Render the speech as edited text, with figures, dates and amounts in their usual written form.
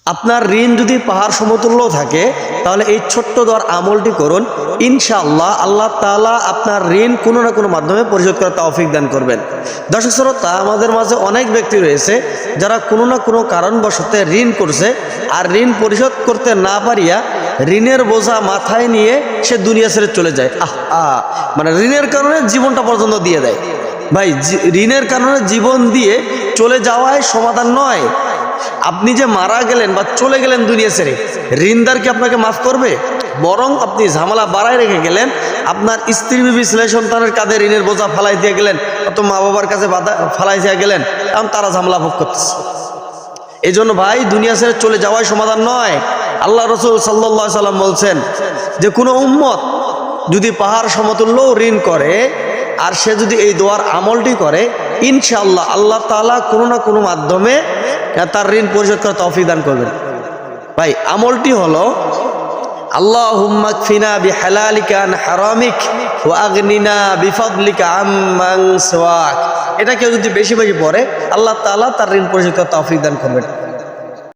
আপনার ঋণ যদি পাহাড় সমতুল্য থাকে তাহলে এই ছোট্ট দোয়ার আমলটি করুন, ইনশাআল্লাহ আল্লাহ তাআলা আপনার ঋণ কোনো না কোনো মাধ্যমে পরিশোধ করার তৌফিক দান করবেন। দর্শক শ্রোতা, আমাদের মাঝে অনেক ব্যক্তি রয়েছে যারা কোনো না কোনো কারণবশত ঋণ করছে, আর ঋণ পরিশোধ করতে না পারিয়া ঋণের বোঝা মাথায় নিয়ে সে দুনিয়া ছেড়ে চলে যায়। মানে ঋণের কারণে জীবনটা পর্যন্ত দিয়ে দেয়। ভাই, ঋণের কারণে জীবন দিয়ে চলে যাওয়ায় সমাধান নয়। আপনি যে মারা গেলেন বা চলে গেলেন দুনিয়া ছেড়ে, ঋণদার কি আপনাকে মাফ করবে? বরং আপনি ঝামেলা বাড়ায় রেখে গেলেন। আপনার স্ত্রী, বিবি, ছেলে সন্তানের কাঁধে ঋণের বোঝা ফালাই দিয়ে গেলেন, অত মা বাবার কাছে বাধা ফালাই দিয়ে গেলেন, কারণ তারা ঝামেলা ভোগ করতেছে। এই জন্য ভাই, দুনিয়া ছেড়ে চলে যাওয়াই সমাধান নয়। আল্লাহ রাসূল সাল্লাল্লাহু আলাইহি সাল্লাম বলছেন যে কোনো উম্মত যদি পাহাড় সমতুল্য ঋণ করে আর সে যদি এই দোয়ার আমলটি করে, ইনশাআল্লাহ আল্লাহ তাআলা কোনো না কোনো মাধ্যমে তার ঋণ পরিশোধ করার তৌফিক দান করবেন। ভাই, আমলটি হলো আল্লাহুম্মা কফিনা বিহালালিকা আন হারামিক ওয়া আগনিনা বিফাদলিকা আম্মান সিওয়াক। এটা কেউ যদি বেশি বেশি পড়ে, আল্লাহ তাআলা তার ঋণ পরিশোধ করার তৌফিক দান করবেন।